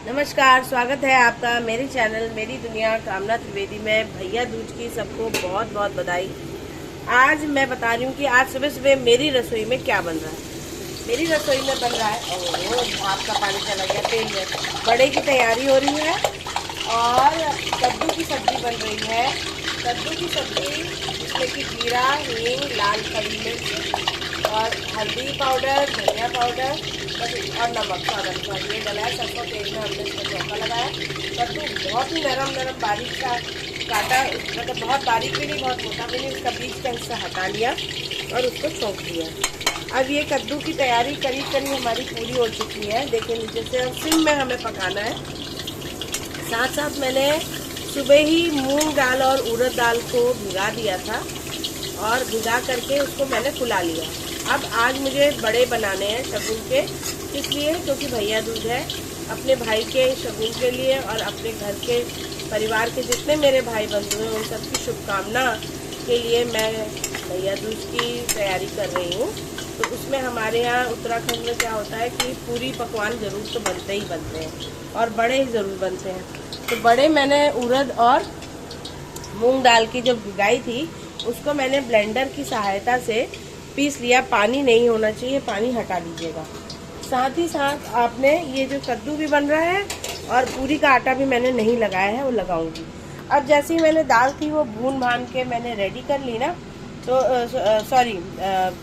नमस्कार, स्वागत है आपका मेरे चैनल मेरी दुनिया कामना त्रिवेदी में। भैया दूज की सबको बहुत बहुत बधाई। आज मैं बता रही हूँ कि आज सुबह सुबह मेरी रसोई में क्या बन रहा है। मेरी रसोई में बन रहा है भाप का पानी चला गया तेल में। बड़े की तैयारी हो रही है और कद्दू की सब्जी बन रही है। कद्दू की सब्जी जिसमें कि जीरा, हींग, लाल खड़ी मिर्च और हल्दी पाउडर, धनिया पाउडर और नमक स्वाद अनुसार ये डला है। सरसों तेल में हमने इसका चौका लगाया। कद्दू बहुत ही नरम बारीक सा काटा, मतलब बहुत बारीक भी नहीं बहुत मोटा भी नहीं, इसका बीच का हिस्सा हटा लिया और उसको छोंक दिया। अब ये कद्दू की तैयारी करीब करीब हमारी पूरी हो चुकी है। देखिए नीचे से सिम में हमें पकाना है। साथ साथ मैंने सुबह ही मूंग दाल और उड़द दाल को भिगा दिया था और भिगा करके उसको मैंने फुला लिया। अब आज मुझे बड़े बनाने हैं शगुन के, इसलिए क्योंकि भैया दूज है। अपने भाई के शगुन के लिए और अपने घर के परिवार के जितने मेरे भाई बंधु हैं उन सबकी शुभकामना के लिए मैं भैया दूज की तैयारी कर रही हूँ। तो उसमें हमारे यहाँ उत्तराखंड में क्या होता है कि पूरी पकवान ज़रूर तो बनते ही बनते हैं और बड़े ही ज़रूर बनते हैं। तो बड़े मैंने उड़द और मूंग दाल की जो भिगाई थी उसको मैंने ब्लेंडर की सहायता से पीस लिया। पानी नहीं होना चाहिए, पानी हटा दीजिएगा। साथ ही साथ आपने ये जो कद्दू भी बन रहा है और पूरी का आटा भी मैंने नहीं लगाया है, वो लगाऊंगी। अब जैसे ही मैंने दाल थी वो भून भान के मैंने रेडी कर ली ना, तो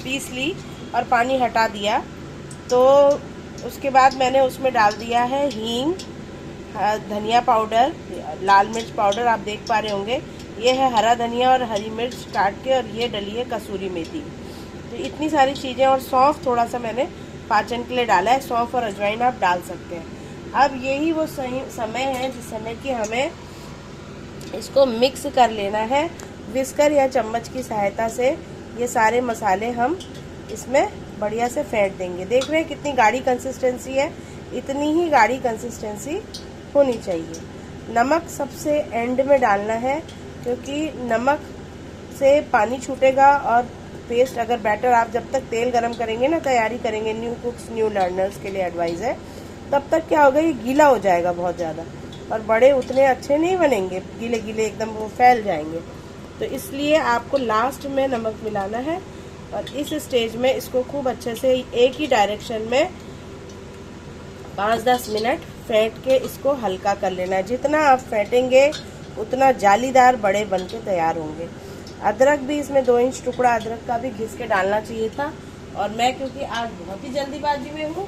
पीस ली और पानी हटा दिया। तो उसके बाद मैंने उसमें डाल दिया है हींग, धनिया पाउडर, लाल मिर्च पाउडर, आप देख पा रहे होंगे ये है हरा धनिया और हरी मिर्च काट के, और ये डली है कसूरी मेथी। तो इतनी सारी चीज़ें और सौंफ थोड़ा सा मैंने पाचन के लिए डाला है। सौंफ और अजवाइन आप डाल सकते हैं। अब यही वो सही समय है जिस समय कि हमें इसको मिक्स कर लेना है। विस्कर या चम्मच की सहायता से ये सारे मसाले हम इसमें बढ़िया से फेंट देंगे। देख रहे हैं कितनी गाढ़ी कंसिस्टेंसी है, इतनी ही गाढ़ी कंसिस्टेंसी होनी चाहिए। नमक सबसे एंड में डालना है क्योंकि नमक से पानी छूटेगा और पेस्ट, अगर बैटर आप जब तक तेल गरम करेंगे ना, तैयारी करेंगे, न्यू कुक्स न्यू लर्नर्स के लिए एडवाइस है, तब तक क्या होगा ये गीला हो जाएगा बहुत ज़्यादा और बड़े उतने अच्छे नहीं बनेंगे, गीले गीले एकदम वो फैल जाएंगे। तो इसलिए आपको लास्ट में नमक मिलाना है और इस स्टेज में इसको खूब अच्छे से एक ही डायरेक्शन में 5-10 मिनट फेंट के इसको हल्का कर लेना है। जितना आप फेंटेंगे उतना जालीदार बड़े बन के तैयार होंगे। अदरक भी इसमें 2 इंच टुकड़ा अदरक का भी घिस के डालना चाहिए था, और मैं क्योंकि आज बहुत ही जल्दीबाजी में हूँ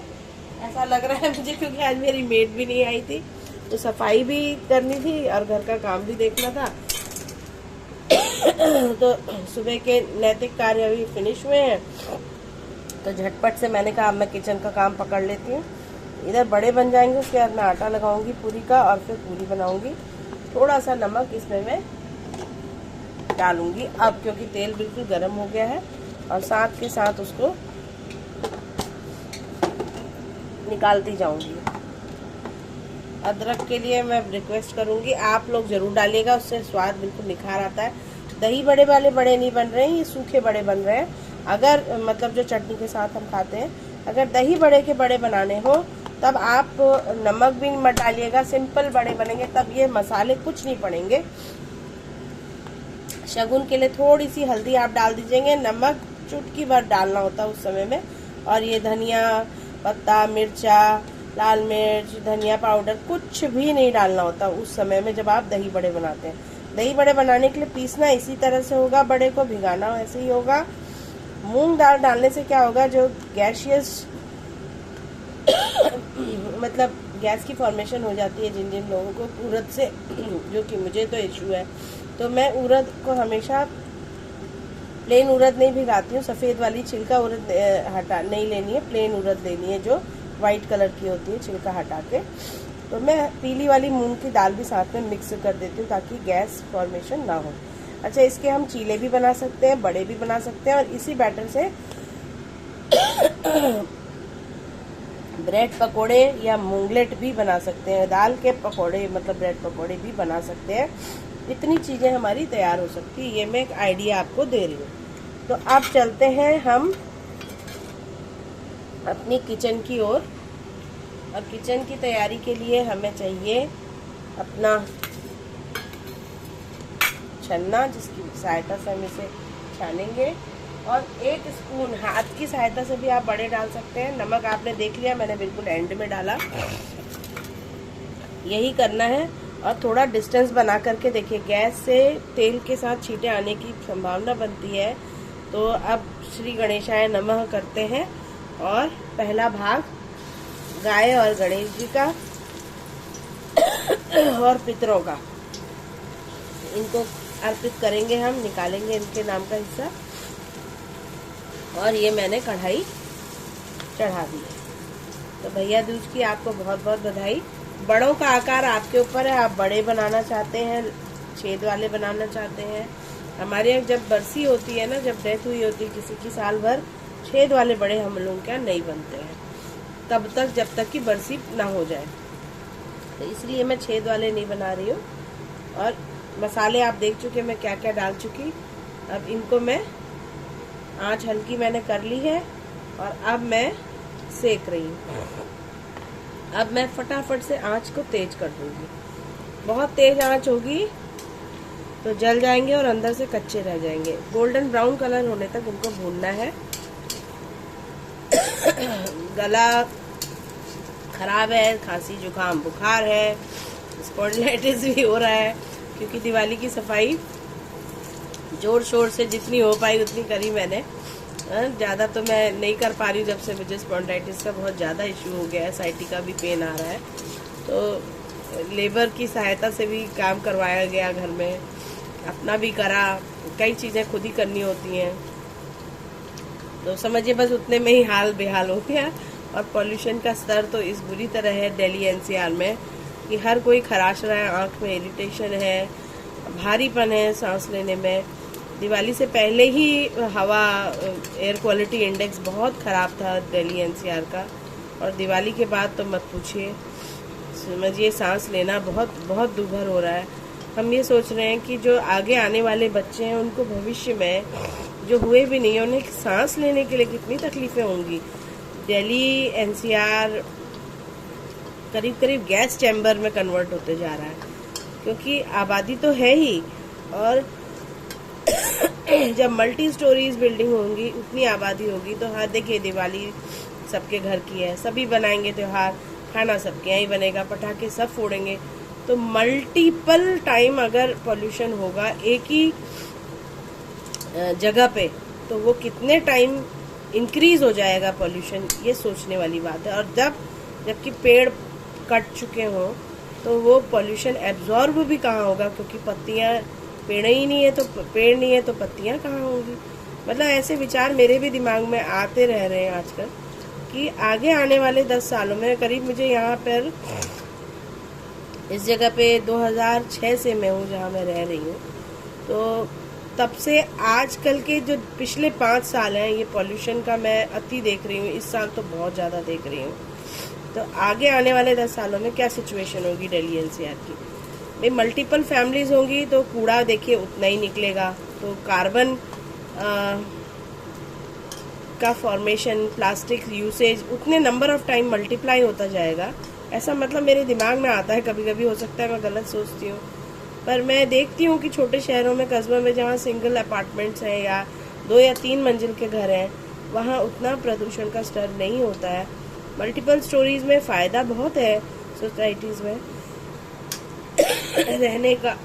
ऐसा लग रहा है मुझे, क्योंकि आज मेरी मेड भी नहीं आई थी, तो सफाई भी करनी थी और घर का काम भी देखना था। तो सुबह के नैतिक कार्य अभी फिनिश हुए हैं, तो झटपट से मैंने कहा अब मैं किचन का काम पकड़ लेती हूँ। इधर बड़े बन जाएंगे, उसके बाद मैं आटा लगाऊंगी पूरी का और फिर पूरी बनाऊंगी। थोड़ा सा नमक इसमें मैं डालूंगी अब, क्योंकि तेल बिल्कुल गर्म हो गया है, और साथ के साथ उसको निकालती जाऊंगी। अदरक के लिए मैं रिक्वेस्ट करूंगी आप लोग जरूर डालिएगा, उससे स्वाद बिल्कुल निखार आता है। दही बड़े वाले बड़े नहीं बन रहे हैं, ये सूखे बड़े बन रहे हैं। अगर मतलब जो चटनी के साथ हम खाते हैं, अगर दही बड़े के बड़े बनाने हो तब आप नमक भी मत डालिएगा, सिंपल बड़े बनेंगे, तब ये मसाले कुछ नहीं पड़ेंगे। शगुन के लिए थोड़ी सी हल्दी आप डाल दीजिएंगे, नमक चुटकी भर डालना होता है उस समय में, और ये धनिया पत्ता, मिर्चा, लाल मिर्च, धनिया पाउडर कुछ भी नहीं डालना होता उस समय में जब आप दही बड़े बनाते हैं। दही बड़े बनाने के लिए पीसना इसी तरह से होगा, बड़े को भिगाना वैसे ही होगा। मूंग दाल डालने से क्या होगा, जो गैसियस मतलब गैस की फॉर्मेशन हो जाती है जिन जिन लोगों को उड़द से, जो कि मुझे तो इशू है, तो मैं उड़द को हमेशा प्लेन उड़द नहीं भिगाती हूँ। सफ़ेद वाली छिलका उड़द हटा नहीं लेनी है, प्लेन उड़द लेनी है जो वाइट कलर की होती है छिलका हटा के। तो मैं पीली वाली मूंग की दाल भी साथ में मिक्स कर देती हूँ ताकि गैस फॉर्मेशन ना हो। अच्छा, इसके हम चीले भी बना सकते हैं, बड़े भी बना सकते हैं, और इसी बैटर से ब्रेड पकोड़े या मूंगलेट भी बना सकते हैं। दाल के पकोड़े मतलब ब्रेड पकोड़े भी बना सकते हैं। इतनी चीज़ें हमारी तैयार हो सकती है, ये मैं एक आइडिया आपको दे रही हूँ। तो अब चलते हैं हम अपनी किचन की ओर। और किचन की तैयारी के लिए हमें चाहिए अपना छन्ना, जिसकी सहायता से हम इसे छानेंगे, और 1 स्पून हाथ की सहायता से भी आप बड़े डाल सकते हैं। नमक आपने देख लिया, मैंने बिल्कुल एंड में डाला। यही करना है। और थोड़ा डिस्टेंस बना करके देखिए, गैस से तेल के साथ छींटे आने की संभावना बनती है। तो अब श्री गणेशाय नमः करते हैं और पहला भाग गाय और गणेश जी का और पितरों का, इनको अर्पित करेंगे। हम निकालेंगे इनके नाम का हिस्सा, और ये मैंने कढ़ाई चढ़ा दी है। तो भैया दूज की आपको बहुत बहुत बधाई। बड़ों का आकार आपके ऊपर है, आप बड़े बनाना चाहते हैं, छेद वाले बनाना चाहते हैं। हमारे यहाँ जब बरसी होती है ना, जब डेथ हुई होती है किसी की, साल भर छेद वाले बड़े हम लोगों के यहाँ नहीं बनते हैं तब तक, जब तक कि बरसी ना हो जाए। तो इसलिए मैं छेद वाले नहीं बना रही हूँ। और मसाले आप देख चुके मैं क्या क्या डाल चुकी। अब इनको मैं आँच हल्की मैंने कर ली है और अब मैं सेक रही हूँ। अब मैं फटाफट से आँच को तेज कर दूंगी। बहुत तेज आँच होगी तो जल जाएंगे और अंदर से कच्चे रह जाएंगे। गोल्डन ब्राउन कलर होने तक उनको भूनना है। गला खराब है, खांसी जुकाम बुखार है, स्पॉन्डिलाइटिस भी हो रहा है, क्योंकि दिवाली की सफाई जोर शोर से जितनी हो पाई उतनी करी मैंने। ज़्यादा तो मैं नहीं कर पा रही, जब से मुझे स्पॉन्डिलाइटिस का बहुत ज़्यादा इशू हो गया है, साइटी का भी पेन आ रहा है। तो लेबर की सहायता से भी काम करवाया गया घर में, अपना भी करा, कई चीज़ें खुद ही करनी होती हैं। तो समझिए बस उतने में ही हाल बेहाल हो गया। और पॉल्यूशन का स्तर तो इस बुरी तरह है दिल्ली एनसीआर में कि हर कोई खराश रहा है, आँख में इरिटेशन है, भारीपन है सांस लेने में। दिवाली से पहले ही हवा एयर क्वालिटी इंडेक्स बहुत ख़राब था दिल्ली एनसीआर का, और दिवाली के बाद तो मत पूछिए। समझिए सांस लेना बहुत बहुत दुभर हो रहा है। हम ये सोच रहे हैं कि जो आगे आने वाले बच्चे हैं उनको भविष्य में, जो हुए भी नहीं, उन्हें सांस लेने के लिए कितनी तकलीफ़ें होंगी। दिल्ली एनसीआर करीब करीब गैस चैम्बर में कन्वर्ट होते जा रहा है, क्योंकि आबादी तो है ही, और जब मल्टी स्टोरीज बिल्डिंग होंगी उतनी आबादी होगी। तो हाँ देखिए, दिवाली सबके घर की है, सभी बनाएंगे त्यौहार, खाना सबके यहाँ ही बनेगा, पटाखे सब फोड़ेंगे। तो मल्टीपल टाइम अगर पोल्यूशन होगा एक ही जगह पे, तो वो कितने टाइम इंक्रीज हो जाएगा पोल्यूशन, ये सोचने वाली बात है। और जबकि पेड़ कट चुके हों तो वो पोल्यूशन एब्जॉर्ब भी कहाँ होगा, क्योंकि पत्तियाँ, पेड़ ही नहीं है तो पेड़ नहीं है तो पत्तियाँ कहाँ होंगी। मतलब ऐसे विचार मेरे भी दिमाग में आते रह रहे हैं आजकल कि आगे आने वाले 10 सालों में, करीब मुझे यहाँ पर इस जगह पे 2006 से मैं हूँ जहाँ मैं रह रही हूँ, तो तब से आजकल के जो पिछले 5 साल हैं, ये पोल्यूशन का मैं अति देख रही हूँ। इस साल तो बहुत ज़्यादा देख रही हूँ। तो आगे आने वाले 10 सालों में क्या सिचुएशन होगी दिल्ली एनसीआर की। भाई मल्टीपल फैमिलीज होंगी तो कूड़ा देखिए उतना ही निकलेगा, तो कार्बन का फॉर्मेशन, प्लास्टिक यूसेज उतने नंबर ऑफ टाइम मल्टीप्लाई होता जाएगा। ऐसा मतलब मेरे दिमाग में आता है, कभी कभी हो सकता है मैं गलत सोचती हूँ, पर मैं देखती हूँ कि छोटे शहरों में, कस्बों में, जहाँ सिंगल अपार्टमेंट्स हैं या 2 या 3 मंजिल के घर हैं, वहाँ उतना प्रदूषण का स्तर नहीं होता है। मल्टीपल स्टोरीज में फ़ायदा बहुत है सोसाइटीज़ में रहने का,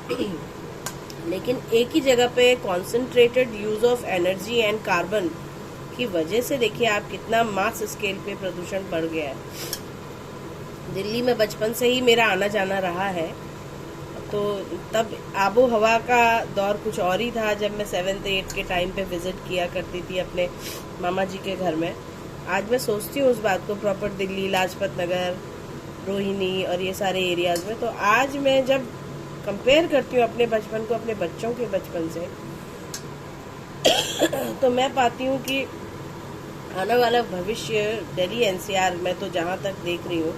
लेकिन एक ही जगह पे concentrated use of energy and carbon की वजह से देखिए आप कितना मास स्केल पे प्रदूषण बढ़ गया है। दिल्ली में बचपन से ही मेरा आना जाना रहा है, तो तब आबो हवा का दौर कुछ और ही था, जब मैं 7th 8th के टाइम पे विज़िट किया करती थी अपने मामा जी के घर में। आज मैं सोचती हूँ उस बात को, प्रॉपर दिल्ली, लाजपत नगर, रोहिणी और ये सारे एरियाज़ में। तो आज मैं जब कंपेयर करती हूँ अपने बचपन को अपने बच्चों के बचपन से, तो मैं पाती हूँ कि आने वाला भविष्य दिल्ली एनसीआर में, तो जहाँ तक देख रही हूँ,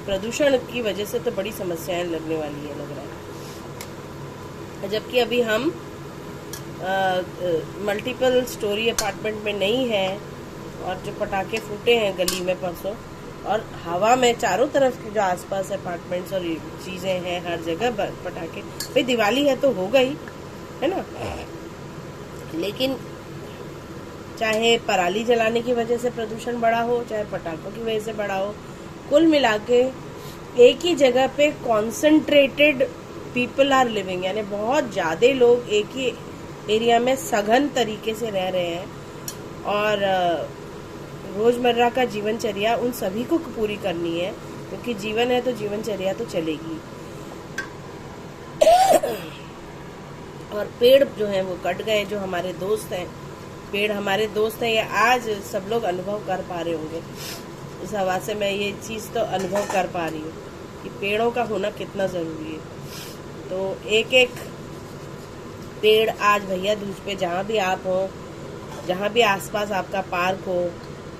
प्रदूषण की वजह से तो बड़ी समस्याएं लगने वाली है, लग रहा है। जबकि अभी हम मल्टीपल स्टोरी अपार्टमेंट में नहीं है, और जो पटाखे फूटे हैं गली में परसों, और हवा में चारों तरफ की जो आसपास अपार्टमेंट्स और चीजें हैं, हर जगह पटाखे। भाई दिवाली है तो होगा ही, है ना। लेकिन चाहे पराली जलाने की वजह से प्रदूषण बढ़ा हो, चाहे पटाखों की वजह से बढ़ा हो, कुल मिला के एक ही जगह पे कॉन्सेंट्रेटेड पीपल आर लिविंग, यानी बहुत ज्यादा लोग एक ही एरिया में सघन तरीके से रह रहे हैं। और रोजमर्रा का जीवनचर्या उन सभी को पूरी करनी है, क्योंकि जीवन है तो जीवनचर्या तो चलेगी। और पेड़ जो हैं वो कट गए, जो हमारे दोस्त हैं, पेड़ हमारे दोस्त हैं, ये आज सब लोग अनुभव कर पा रहे होंगे। इस हवा से मैं ये चीज़ तो अनुभव कर पा रही हूँ कि पेड़ों का होना कितना ज़रूरी है। तो एक एक पेड़ आज भैया दूज पे जहाँ भी आप हो, जहाँ भी आसपास आपका पार्क हो,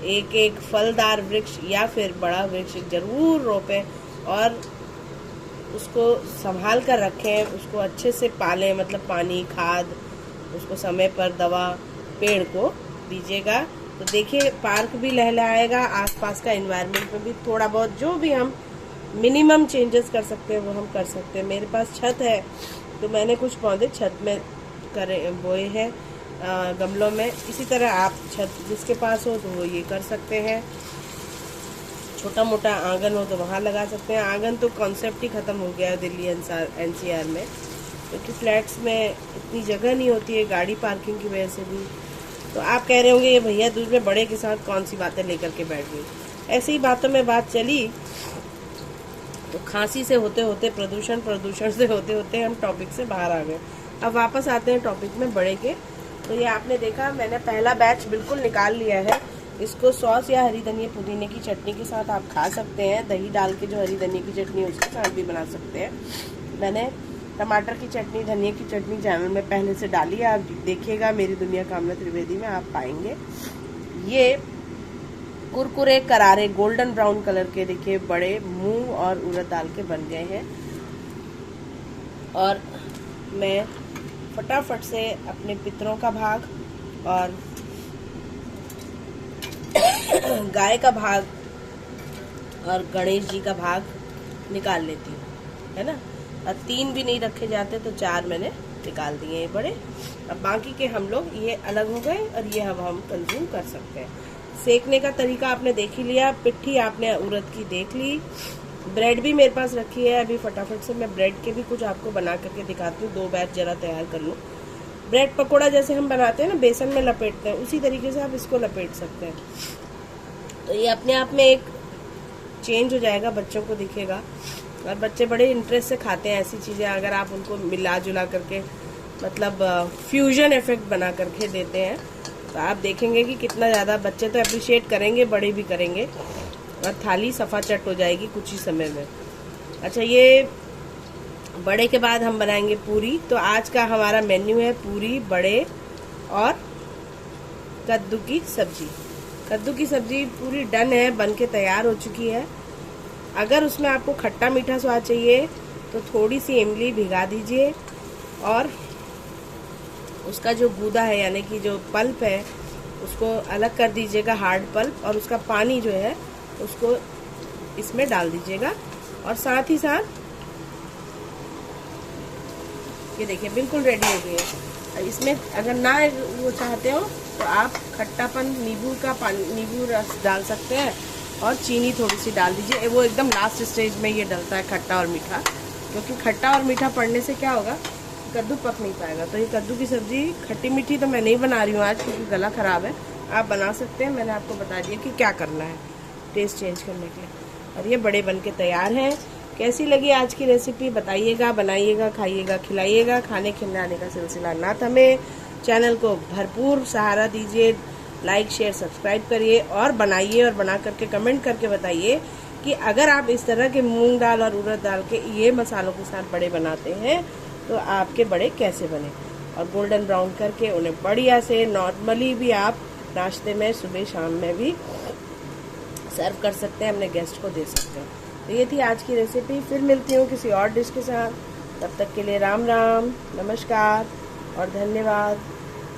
एक एक फलदार वृक्ष या फिर बड़ा वृक्ष जरूर रोपें और उसको संभाल कर रखें, उसको अच्छे से पालें, मतलब पानी, खाद, उसको समय पर दवा पेड़ को दीजिएगा। तो देखिए पार्क भी लहलहाएगा, आसपास का एनवायरनमेंट में भी थोड़ा बहुत जो भी हम मिनिमम चेंजेस कर सकते हैं वो हम कर सकते हैं। मेरे पास छत है तो मैंने कुछ पौधे छत में बोए हैं गमलों में। इसी तरह आप छत जिसके पास हो तो वो ये कर सकते हैं। छोटा मोटा आंगन हो तो वहाँ लगा सकते हैं। आंगन तो कॉन्सेप्ट ही ख़त्म हो गया है दिल्ली NCR में, क्योंकि फ्लैट्स में इतनी जगह नहीं होती है गाड़ी पार्किंग की वजह से भी। तो आप कह रहे होंगे ये भैया दूज में बड़े के साथ कौन सी बातें लेकर के बैठ गई। ऐसी ही बातों में बात चली तो खांसी से होते होते प्रदूषण से होते होते हम टॉपिक से बाहर आ गए। अब वापस आते हैं टॉपिक में बड़े के। तो ये आपने देखा मैंने पहला बैच बिल्कुल निकाल लिया है। इसको सॉस या हरी धनिया पुदीने की चटनी के साथ आप खा सकते हैं। दही डाल के जो हरी धनिया की चटनी है उसके साथ भी बना सकते हैं। मैंने टमाटर की चटनी, धनिया की चटनी चैनल में पहले से डाली है, आप देखिएगा मेरी दुनिया कामना त्रिवेदी में आप पाएंगे। ये कुरकुरे करारे गोल्डन ब्राउन कलर के देखिए बड़े मूंग और उड़द दाल के बन गए हैं। और मैं फटाफट से अपने पितरों का भाग और गाय का भाग और गणेश जी का भाग निकाल लेती हूँ, है ना। और 3 भी नहीं रखे जाते तो 4 मैंने निकाल दिए ये बड़े। अब बाकी के हम लोग ये अलग हो गए और ये अब हम कंज्यूम कर सकते हैं। सेकने का तरीका आपने देख ही लिया, पिट्ठी आपने उड़द की देख ली, ब्रेड भी मेरे पास रखी है। अभी फटाफट से मैं ब्रेड के भी कुछ आपको बना करके दिखाती हूँ। 2 बैच जरा तैयार कर लूँ। ब्रेड पकोड़ा जैसे हम बनाते हैं ना, बेसन में लपेटते हैं, उसी तरीके से आप इसको लपेट सकते हैं। तो ये अपने आप में एक चेंज हो जाएगा, बच्चों को दिखेगा और बच्चे बड़े इंटरेस्ट से खाते हैं ऐसी चीज़ें अगर आप उनको मिला जुला करके, मतलब फ्यूजन इफेक्ट बना करके देते हैं तो आप देखेंगे कि कितना ज़्यादा बच्चे तो अप्रिशिएट करेंगे, बड़े भी करेंगे और थाली सफा चट हो जाएगी कुछ ही समय में। अच्छा, ये बड़े के बाद हम बनाएंगे पूरी। तो आज का हमारा मेन्यू है पूरी, बड़े और कद्दू की सब्जी। कद्दू की सब्जी पूरी डन है, बन के तैयार हो चुकी है। अगर उसमें आपको खट्टा मीठा स्वाद चाहिए तो थोड़ी सी इमली भिगा दीजिए और उसका जो गूदा है यानी कि जो पल्प है उसको अलग कर दीजिएगा, हार्ड पल्प, और उसका पानी जो है उसको इसमें डाल दीजिएगा। और साथ ही साथ ये देखिए बिल्कुल रेडी हो गई है। इसमें अगर ना वो चाहते हो तो आप खट्टापन, नींबू रस डाल सकते हैं और चीनी थोड़ी सी डाल दीजिए। वो एकदम लास्ट स्टेज में ये डलता है खट्टा और मीठा, क्योंकि खट्टा और मीठा पड़ने से क्या होगा, कद्दू पक नहीं पाएगा। तो ये कद्दू की सब्जी खट्टी मीठी तो मैं नहीं बना रही हूँ आज क्योंकि गला ख़राब है। आप बना सकते हैं, मैंने आपको बता दिया कि क्या करना है टेस्ट चेंज करने के लिए। और ये बड़े बन के तैयार हैं। कैसी लगी आज की रेसिपी बताइएगा, बनाइएगा, खाइएगा, खिलाइएगा। खाने खिलाने का सिलसिला ना थमे। चैनल को भरपूर सहारा दीजिए, लाइक शेयर सब्सक्राइब करिए और बनाइए और बना करके कमेंट करके बताइए कि अगर आप इस तरह के मूंग दाल और उड़द दाल के ये मसालों के साथ बड़े बनाते हैं तो आपके बड़े कैसे बने। और गोल्डन ब्राउन करके उन्हें बढ़िया से नॉर्मली भी आप नाश्ते में, सुबह शाम में भी सर्व कर सकते हैं, अपने गेस्ट को दे सकते हैं। तो ये थी आज की रेसिपी। फिर मिलती हूँ किसी और डिश के साथ। तब तक के लिए राम राम, नमस्कार और धन्यवाद।